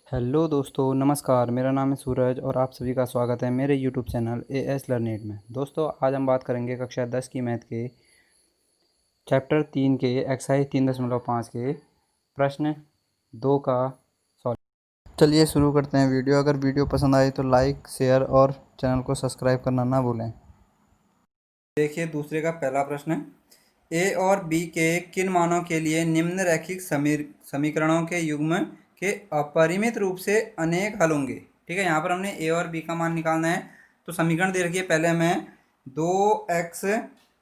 Hello दोस्तों, नमस्कार। मेरा नाम है सूरज और आप सभी का स्वागत है मेरे यूट्यूब चैनल एएस लर्नेट में। दोस्तों, आज हम बात करेंगे कक्षा 10 की मैथ के चैप्टर 3 के एक्सरसाइज 3.5 के प्रश्न 2 का सॉल्व। चलिए शुरू करते हैं वीडियो। अगर वीडियो पसंद आए तो लाइक, शेयर और चैनल को सब्सक्राइब करना ना भूलें। देखिए दूसरे का पहला प्रश्न है, ए और बी के किन मानों के लिए निम्न रैखिक समीकरणों के युग्म के अपरिमित रूप से अनेक हल होंगे। ठीक है, यहाँ पर हमने ए और बी का मान निकालना है। तो समीकरण दे रखिए, पहले हमें 2x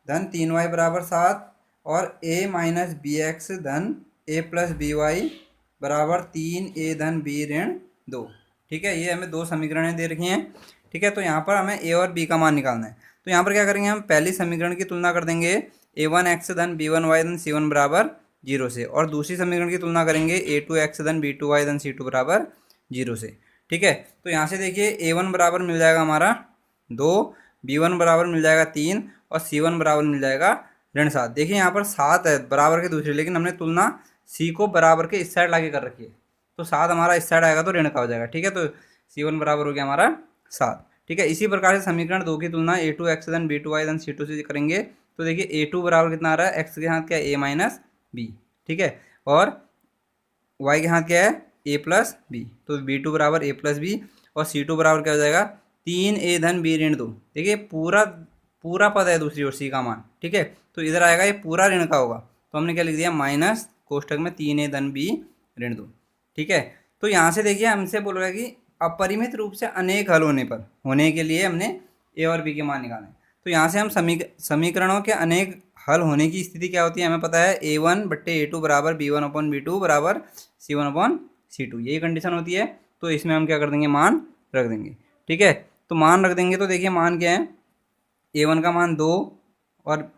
धन 3y बराबर 7 और a माइनस बी एक्स धन a प्लस बी वाई बराबर 3a धन b ऋण 2। ठीक है, ये हमें दो समीकरणें दे रखी हैं। ठीक है, तो यहाँ पर हमें ए और बी का मान निकालना है। तो यहाँ पर क्या करेंगे, हम पहली समीकरण की तुलना कर देंगे a1x धन b1y धन c1 बराबर 0 से, और दूसरी समीकरण की तुलना करेंगे a2x धन b2y धन c2 बराबर 0 से। ठीक है, तो यहाँ से देखिए a1 बराबर मिल जाएगा हमारा 2, b1 बराबर मिल जाएगा 3 और c1 बराबर मिल जाएगा ऋण 7। देखिए यहाँ पर 7 है बराबर के दूसरे, लेकिन हमने तुलना c को बराबर के इस साइड लाके कर रखी है, तो 7 हमारा इस साइड आएगा तो ऋण का हो जाएगा। ठीक है, तो c1 बराबर हो गया हमारा 7। ठीक है, इसी प्रकार से समीकरण 2 की तुलना a2x धन b2y धन c2 से करेंगे। तो देखिए a2 बराबर कितना आ रहा है, x के हाथ क्या है a माइनस बी। ठीक है, और y के हाथ क्या है a प्लस बी, तो b2 बराबर a प्लस बी और c2 बराबर क्या हो जाएगा 3a धन b ऋण 2। देखिए पूरा पूरा पद है दूसरी ओर c का मान। ठीक है, तो इधर आएगा ये पूरा ऋण का होगा, तो हमने क्या लिख दिया माइनस कोष्टक में 3a धन b ऋण 2। ठीक है, तो यहाँ से देखिए हमसे बोल रहा है कि अपरिमित रूप से अनेक हल होने के लिए हमने ए और बी के मान निकाले। तो यहाँ से हम समीकरणों के अनेक हल होने की स्थिति क्या होती है, हमें पता है a1/a2 बराबर b1/b2 बराबर c1/c2, यही कंडीशन होती है। तो इसमें हम क्या कर देंगे, मान रख देंगे। ठीक है, तो मान रख देंगे, तो देखिए मान क्या है, a1 का मान 2 और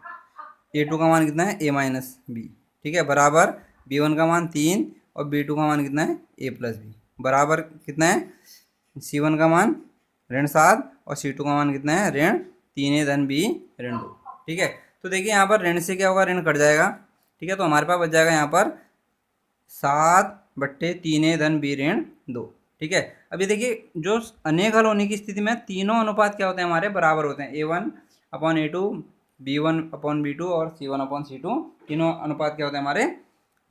a2 का मान कितना है a माइनस बी। ठीक है, बराबर b1 का मान 3 और b2 का मान कितना है a प्लस बी, बराबर कितना है c1 का मान ऋण 7 और c2 का मान कितना है ऋण 3a धन b ऋण 2। ठीक है, तो देखिए यहाँ पर ऋण से क्या होगा, ऋण कट जाएगा। ठीक है, तो हमारे पास बच जाएगा यहाँ पर 7/3a धन b ऋण 2। ठीक है, अभी देखिए जो अनेक हल होने की स्थिति में तीनों अनुपात क्या होते हैं, हमारे बराबर होते हैं। a1/a2, b1/b2 और c1/c2, तीनों अनुपात क्या होते हैं, हमारे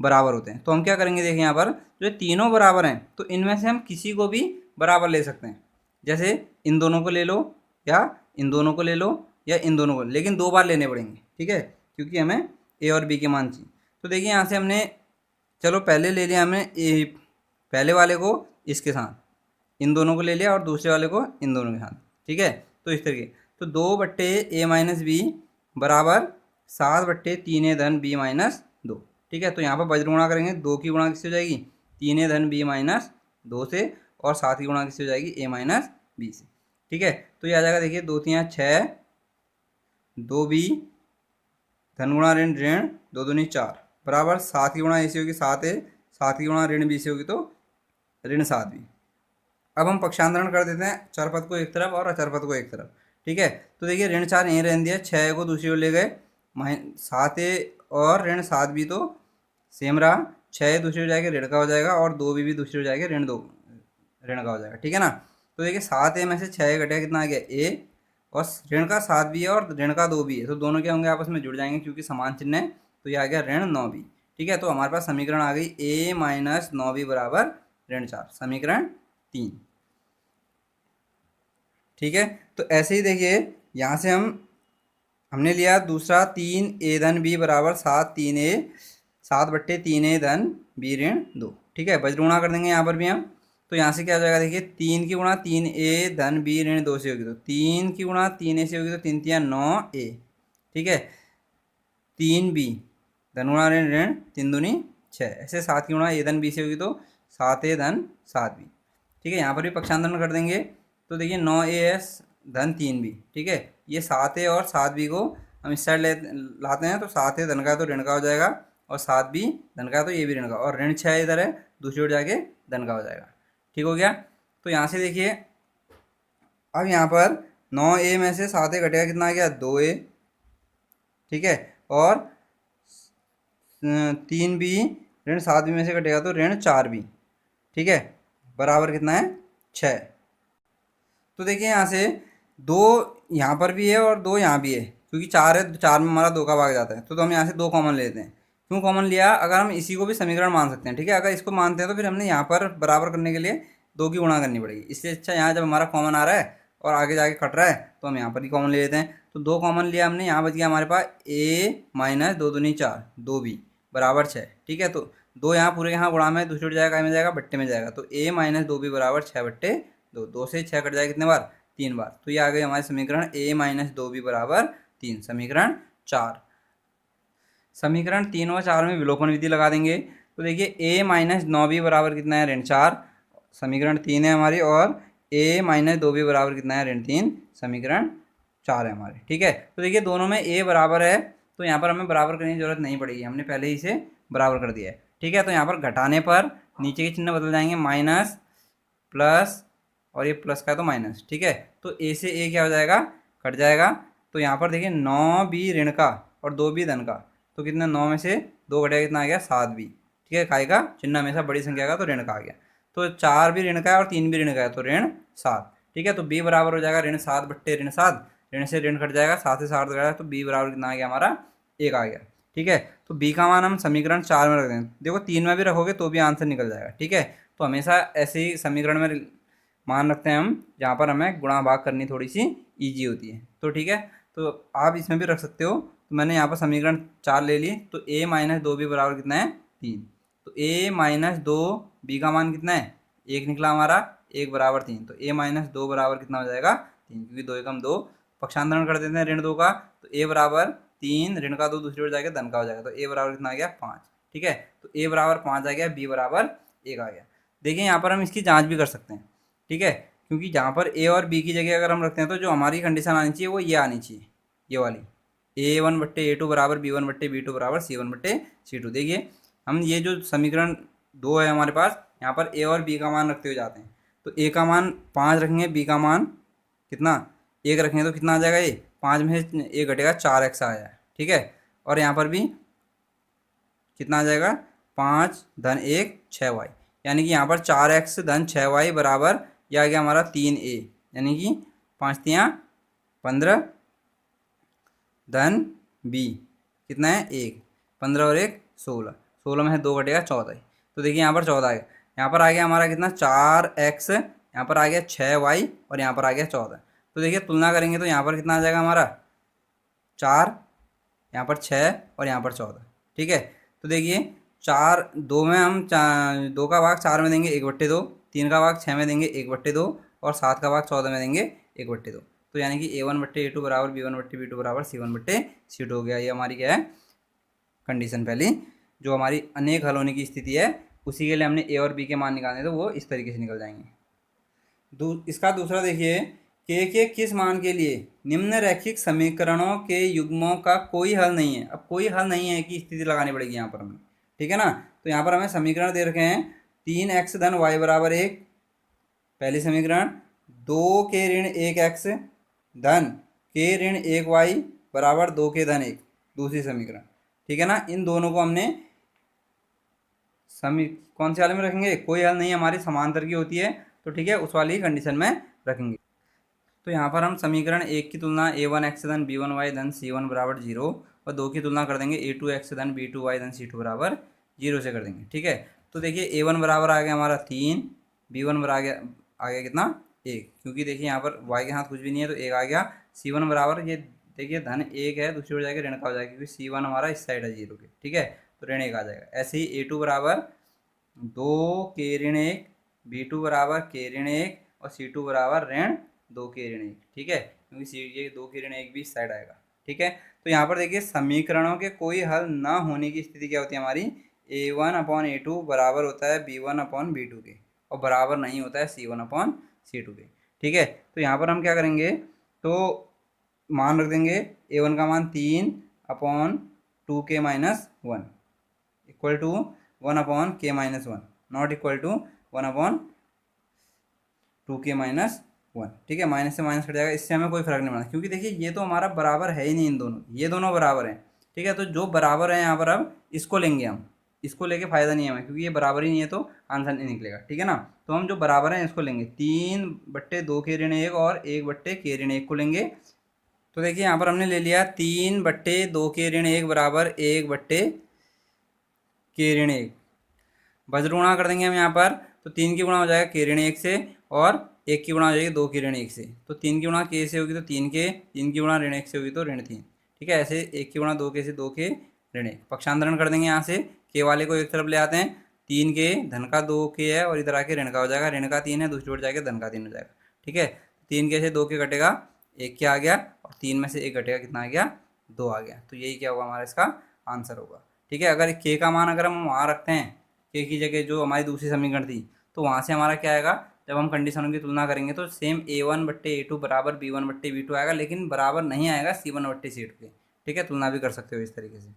बराबर होते हैं। तो हम क्या करेंगे, देखिए यहाँ पर जो तीनों बराबर हैं, तो इनमें से हम किसी को भी बराबर ले सकते हैं। जैसे इन दोनों को ले लो, या इन दोनों को ले लो, या इन दोनों को, लेकिन 2 बार लेने पड़ेंगे। ठीक है, क्योंकि हमें ए और बी के मान चाहिए। तो देखिए यहाँ से हमने, चलो पहले ले लिया हमने ए, पहले वाले को इसके साथ, इन दोनों को ले लिया, और दूसरे वाले को इन दोनों के साथ। ठीक है, तो इस तरीके, तो 2/a माइनस बी बराबर 7/3a धन b माइनस 2। ठीक है, तो यहाँ पर वज्र गुणा करेंगे, 2 की गुणा किससे हो जाएगी 3a धन b माइनस 2 से, और 7 की गुणा किससे हो जाएगी a माइनस बी से। ठीक है, तो ये आ जाएगा, देखिए 2 3 6, 2b धन गुणा ऋण ऋण 2 दूनी 4 बराबर 7 की गुणा ए से होगी 7a, 7 की गुणा ऋण बी से होगी तो ऋण 7b। अब हम पक्षांतरण कर देते हैं, चरपद को एक तरफ और अचरपद को एक तरफ। ठीक है, तो देखिए ऋण 4 यहीं रहने दिया, 6 को दूसरी ओर ले गए, 7a और ऋण 7b तो सेम रहा, 6 दूसरी ओर जाएगा ऋण का हो जाएगा, और 2b भी दूसरी ओर जाएगा ऋण 2 ऋण का हो जाएगा। ठीक है ना, तो देखिए 7a में से 6 घटेगा, कितना आ गया a, और ऋण का 7b है और ऋण का 2b है, तो दोनों क्या होंगे, आपस में जुड़ जाएंगे क्योंकि समान चिन्ह है, तो ये आ गया ऋण 9b। ठीक है, तो हमारे पास समीकरण आ गई a माइनस 9b बराबर ऋण 4, समीकरण 3। ठीक है, तो ऐसे ही देखिए यहाँ से हमने लिया दूसरा 3a धन b बराबर 7/3a धन b ऋण 2। ठीक है, वज्र गुणा कर देंगे यहाँ पर भी हम, तो यहाँ से क्या हो जाएगा, देखिए 3 की गुणा 3a धन b ऋण 2 से होगी, तो 3 की गुणा 3a से होगी तो 3 3 9a। ठीक है, 3b धन गुणा ऋण ऋण 3 दूनी 6, ऐसे 7 की गुणा a धन b से होगी तो 7a धन 7b। ठीक है, यहाँ पर भी पक्षांतरण कर देंगे, तो देखिए 9as धन 3b। ठीक है, ये 7a और 7b को हम इस साइड लाते हैं, तो 7a धन का तो ऋण का हो जाएगा, और 7b धन का तो ये भी ऋण का, और ऋण 6 इधर है, दूसरी ओर जाके धन का हो जाएगा। ठीक हो गया, तो यहाँ से देखिए अब यहाँ पर 9a में से 7a घटेगा, कितना आ गया 2a। ठीक है, और 3b ऋण 7b में से घटेगा तो ऋण 4b। ठीक है, बराबर कितना है 6। तो देखिए यहाँ से 2 यहाँ पर भी है और 2 यहाँ भी है, क्योंकि 4 है तो 4 में हमारा 2 का भाग जाता है, तो हम यहाँ से 2 कॉमन लेते हैं। क्यों कॉमन लिया? अगर हम इसी को भी समीकरण मान सकते हैं, ठीक है। अगर इसको मानते हैं तो फिर हमने यहाँ पर बराबर करने के लिए 2 की गुणा करनी पड़ेगी, इसलिए अच्छा यहाँ जब हमारा कॉमन आ रहा है और आगे जाके कट रहा है तो हम यहाँ पर ही कॉमन ले लेते हैं। तो 2 कॉमन लिया हमने, यहाँ बच गया हमारे पास a माइनस 2 दूनी 4 2b बराबर 6, ठीक है। तो 2 यहाँ पूरे यहाँ गुणा में, दूसरी जाएगा में जाएगा बट्टे में जाएगा, तो a माइनस 2b बराबर 6 बट्टे 2। 2 से 6 कट जाएगा कितने बार? 3 बार। तो ये आ गए हमारे समीकरण a माइनस 2b बराबर 3, समीकरण 4। समीकरण 3 और 4 में विलोपन विधि लगा देंगे। तो देखिए a माइनस 9b बराबर कितना है? ऋण 4, समीकरण 3 है हमारी, और a माइनस 2b बराबर कितना है? ऋण 3, समीकरण 4 है हमारे, ठीक है। तो देखिए दोनों में a बराबर है, तो यहाँ पर हमें बराबर करने की जरूरत नहीं पड़ेगी, हमने पहले ही इसे बराबर कर दिया है, ठीक है। तो यहाँ पर घटाने पर नीचे के चिन्ह बदल जाएंगे, माइनस प्लस, और ये प्लस का है तो माइनस, ठीक है। तो a से a क्या हो जाएगा? कट जाएगा। तो यहाँ पर देखिए 9b ऋण का और 2b धन का, तो कितना? 9 में से 2 घटेगा, कितना आ गया? 7b, ठीक है। काय का चिन्ह हमेशा बड़ी संख्या का, तो ऋण का आ गया। तो 4 भी ऋण का है और 3 भी ऋण का है, तो ऋण 7, ठीक है। तो b बराबर हो जाएगा ऋण 7 बट्टे ऋण 7, ऋण से ऋण कट जाएगा, 7 से 7 घटा, तो b बराबर कितना आ गया हमारा? 1 आ गया, ठीक है। तो b का मान हम समीकरण 4 में रख दें। देखो 3 में भी रखोगे तो भी आंसर निकल जाएगा, ठीक है। तो हमेशा ऐसे ही समीकरण में मान रखते हैं हम, जहाँ पर हमें गुणा भाग करनी थोड़ी सी ईजी होती है, तो ठीक है। तो आप इसमें भी रख सकते हो। तो मैंने यहाँ पर समीकरण 4 ले ली, तो a माइनस 2b बराबर कितना है? 3। तो a माइनस 2b का मान कितना है? 1 निकला हमारा, 1 बराबर 3। तो a माइनस 2 बराबर कितना हो जाएगा? 3, क्योंकि 2 एकम 2, पक्षांतरण कर देते हैं ऋण 2 का, तो a बराबर 3, ऋण का 2 दूसरी ओर जाएगा, धन का हो जाएगा, तो a बराबर कितना आ गया? 5, ठीक है। तो a बराबर 5 आ गया, b बराबर 1 आ गया। देखिए यहाँ पर हम इसकी जाँच भी कर सकते हैं, ठीक है, क्योंकि जहाँ पर a और b की जगह अगर हम रखते हैं तो जो हमारी कंडीशन आनी चाहिए वो ये आनी चाहिए, ये वाली, a1 बट्टे a2 बराबर b1 बट्टे b2 बराबर c1 बट्टे c2। देखिए हम ये जो समीकरण 2 है हमारे पास, यहाँ पर a और b का मान रखते हुए जाते हैं। तो a का मान 5 रखेंगे, b का मान कितना? 1 रखेंगे, तो कितना आ जाएगा? ये 5 में से 1 घटेगा, 4x आया है, ठीक है। और यहाँ पर भी कितना आ जाएगा? 5 धन 1 6y, यानी कि यहाँ पर 4x धन 6y बराबर, यह आ गया हमारा 3a, यानी कि 5 तियाँ 15 धन b कितना है? 1, 15 और 1 16, 16 में से 2 घटेगा 14। तो देखिए यहाँ पर 14 आ गया, यहाँ पर आ गया हमारा कितना? 4x, यहाँ पर आ गया 6y, और यहाँ पर आ गया 14। तो देखिए तुलना करेंगे तो यहाँ पर कितना आ जाएगा हमारा? 4, यहाँ पर 6 और यहाँ पर 14, ठीक है। तो देखिए 4 2 में हम 2 का भाग 4 में देंगे 1/2, 3 का भाग 6 में देंगे 1/2, और 7 का भाग 14 में देंगे 1/2। तो यानी कि a1 बट्टे a2 बराबर b1 बट्टे b2 बराबर c1 बट्टे c2 हो गया। ये हमारी क्या है? कंडीशन पहली, जो हमारी अनेक हल होने की स्थिति है, उसी के लिए हमने a और b के मान निकालने, तो वो इस तरीके से निकल जाएंगे। इसका दूसरा देखिए, के किस मान के लिए निम्न रैखिक समीकरणों के युग्मों का कोई हल नहीं है। अब कोई हल नहीं है की स्थिति लगानी पड़ेगी यहाँ पर हमें, ठीक है ना। तो यहाँ पर हमें समीकरण दे रखे हैं 3x धन y बराबर 1, पहली समीकरण, 2 के ऋण 1x धन के ऋण 1y बराबर 2 के धन 1, दूसरी समीकरण, ठीक है ना। इन दोनों को हमने कौन से वाले में रखेंगे? कोई हल नहीं हमारी समांतर की होती है, तो ठीक है, उस वाली कंडीशन में रखेंगे। तो यहाँ पर हम समीकरण 1 की तुलना a1x धन b1y धन c1 बराबर 0, और 2 की तुलना कर देंगे a2x धन b2y धन c2 बराबर 0 से कर देंगे, ठीक है। तो देखिए a1 बराबर आ गया हमारा 3, b1 बराबर आ गया कितना? 1, क्योंकि देखिए यहाँ पर y के साथ कुछ भी नहीं है, तो 1 आ गया। c1 बराबर, ये देखिए धन 1 है, दूसरी ओर जाएगा ऋण का हो जाएगा, क्योंकि c1 हमारा इस साइड है 0 के, ठीक है, तो ऋण 1 आ जाएगा। ऐसे ही a2 बराबर 2 के ऋण 1, b2 बराबर के ऋण 1, और c2 बराबर ऋण 2 के ऋण 1, ठीक है, क्योंकि ये 2 के ऋण 1 भी इस साइड आएगा, ठीक है। तो यहाँ पर देखिए समीकरणों के कोई हल ना होने की स्थिति क्या होती है हमारी? a1/a2 बराबर होता है b1/b2 के, और बराबर नहीं होता है c1/c2 के, ठीक है। तो यहाँ पर हम क्या करेंगे? तो मान रख देंगे a1 का मान 3/2k-1 equal to 1/k-1, not equal to 1/2k-1, ठीक है। माइनस से माइनस कट जाएगा, इससे हमें कोई फर्क नहीं पड़ता, क्योंकि देखिए ये तो हमारा बराबर है ही नहीं, इन दोनों, ये दोनों बराबर हैं, ठीक है। तो जो बराबर है यहाँ पर अब इसको लेंगे हम, इसको लेके फ़ायदा नहीं है हमें, क्योंकि ये बराबर ही नहीं है तो आंसर नहीं निकलेगा, ठीक है ना। तो हम जो बराबर हैं इसको लेंगे, 3/2 के ऋण 1 और 1/के ऋण 1 को लेंगे। तो देखिए यहाँ पर हमने ले लिया 3/2 के ऋण 1 बराबर 1/के ऋण 1। वज्र गुणा कर देंगे हम यहाँ पर, तो 3 की गुणा हो जाएगा के ऋण 1 से, और 1 की गुणा हो जाएगी 2 के ऋण 1 से। तो 3 की गुणा के से होगी तो 3 के, 3 की गुणा ऋण 1 से होगी तो ऋण 3, ठीक है। ऐसे 1 की गुणा 2 के से 2 के ऋण 1। पक्षांतरण कर देंगे यहाँ से, के वाले को एक तरफ ले आते हैं, 3 के धन का 2 के है और इधर आके ऋण का हो जाएगा, ऋण का 3 है, दूसरी ओर जाके धन का 3 हो जाएगा, ठीक है। 3 के से 2 के कटेगा, 1 के आ गया, और 3 में से 1 घटेगा, कितना आ गया, 2 आ गया। तो यही क्या होगा हमारा इसका आंसर होगा, ठीक है। अगर के का मान अगर हम वहाँ रखते हैं, के की जगह जो हमारी दूसरी समीकरण थी, तो वहाँ से हमारा क्या आएगा, जब हम कंडीशनों की तुलना करेंगे तो सेम A1/A2 बराबर B1/B2 आएगा, लेकिन बराबर नहीं आएगा C1/C2 के, ठीक है। तुलना भी कर सकते हो इस तरीके से।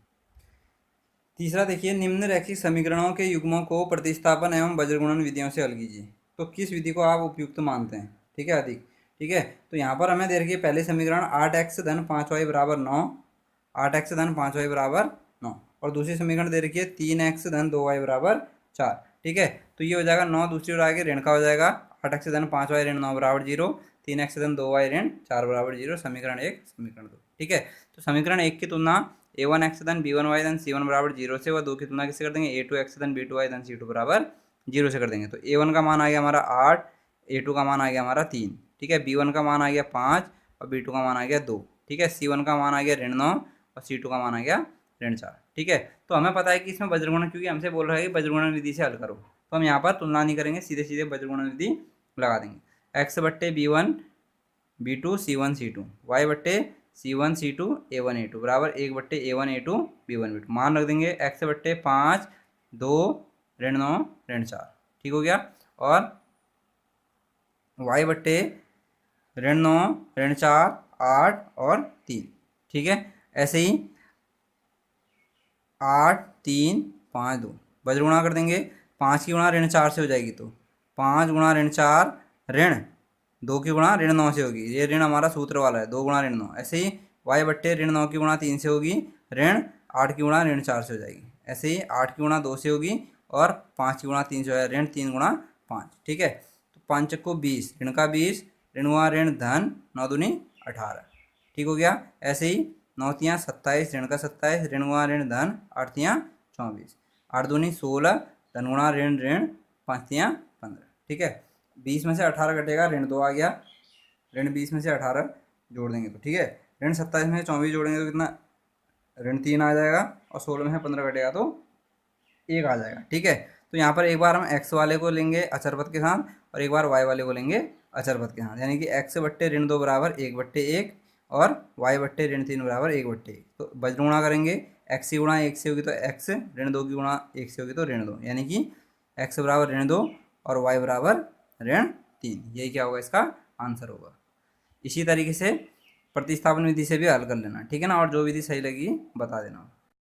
तीसरा देखिए, निम्न रैखिक समीकरणों के युग्मों को प्रतिस्थापन एवं वज्रगुणन विधियों से हल कीजिए। तो किस विधि को आप उपयुक्त मानते हैं, ठीक है, अधिक, ठीक है। तो यहाँ पर हमें दे रखिए पहले समीकरण 8x धन 5y बराबर 9, 8x धन 5y बराबर 9, और दूसरी समीकरण दे रखी है 3x धन 2y बराबर 4, ठीक है। तो ये हो जाएगा 9, दूसरी ओर आगे ऋण का हो जाएगा, 8x धन 5y ऋण 9 बराबर 0, 3x धन 2y ऋण 4 बराबर 0, समीकरण 1 समीकरण 2, ठीक है। तो समीकरण 1 की तुलना A1x धन B1y धन C1 बराबर 0 से, व 2 की तुलना किससे कर देंगे, A2x धन B2y धन C2 बराबर 0 से कर देंगे। तो A1 का मान आ गया हमारा 8, A2 का मान आ गया हमारा 3, ठीक है। B1 का मान आ गया 5 और B2 का मान आ गया 2, ठीक है। C1 का मान आ गया ऋण 9 और C2 का मान आ गया ऋण 4, ठीक है। तो हमें पता है कि इसमें वज्रगुणन, क्योंकि हमसे बोल रहा है कि वज्रगुणन विधि से हल करो, तो हम यहाँ पर तुलना नहीं करेंगे, सीधे सीधे वज्रगुणन विधि लगा देंगे। x/B1 B2 C1 C2, y/C1 C2 A1 A2 बराबर 1/A1 A2 B1 B2। मान रख देंगे x/5 2 ऋण 9 ऋण 4, ठीक हो गया, और y/ऋण 9 ऋण 4 8 और 3, ठीक है। ऐसे ही 8 3 5 2 वज्रगुणा कर देंगे, 5 की गुणा ऋण 4 से हो जाएगी, तो 5 गुणा ऋण 4 ऋण 2 की गुणा ऋण 9 से होगी, ये ऋण हमारा सूत्र वाला है, 2 गुणा ऋण 9। ऐसे ही y/ऋण 9 की गुणा 3 से होगी, ऋण 8 की गुणा ऋण 4 से हो जाएगी। ऐसे ही 8 की गुणा 2 से होगी, और 5 की गुणा 3 से हो जाएगा, ऋण 3 गुणा 5, ठीक है। तो 5 को 20, ऋण का 20, ऋण हुआ ऋण धन 9 दूनी 18, ठीक हो गया। ऐसे ही 9 तियाँ 27, ऋण का 27, ऋण हुआ ऋण धन 8 तियाँ 24, 8 दूनी 16, धन गुणा ऋण ऋण 5 तियाँ 15, ठीक है। 20 में से 18 कटेगा, ऋण 2 आ गया, ऋण 20 में से 18 जोड़ देंगे तो, ठीक है। ऋण 27 में से 24 जोड़ेंगे तो कितना, ऋण 3 आ जाएगा, और 16 में से 15 कटेगा तो 1 आ जाएगा, ठीक है। तो यहाँ पर एक बार हम x वाले को लेंगे अचर पद के साथ, और एक बार y वाले को लेंगे अचर पद के साथ, यानी कि x/ऋण 2 बराबर 1/1 और y/ऋण 3 बराबर 1/1। तो वज्रगुणा करेंगे, x की गुणा 1 से होगी तो x, ऋण 2 की गुणा 1 से होगी तो ऋण 2, यानी कि x बराबर ऋण 2 और y बराबर ऋण 3, यही क्या होगा, इसका आंसर होगा। इसी तरीके से प्रतिस्थापन विधि से भी हल कर लेना, ठीक है ना, और जो विधि सही लगी बता देना।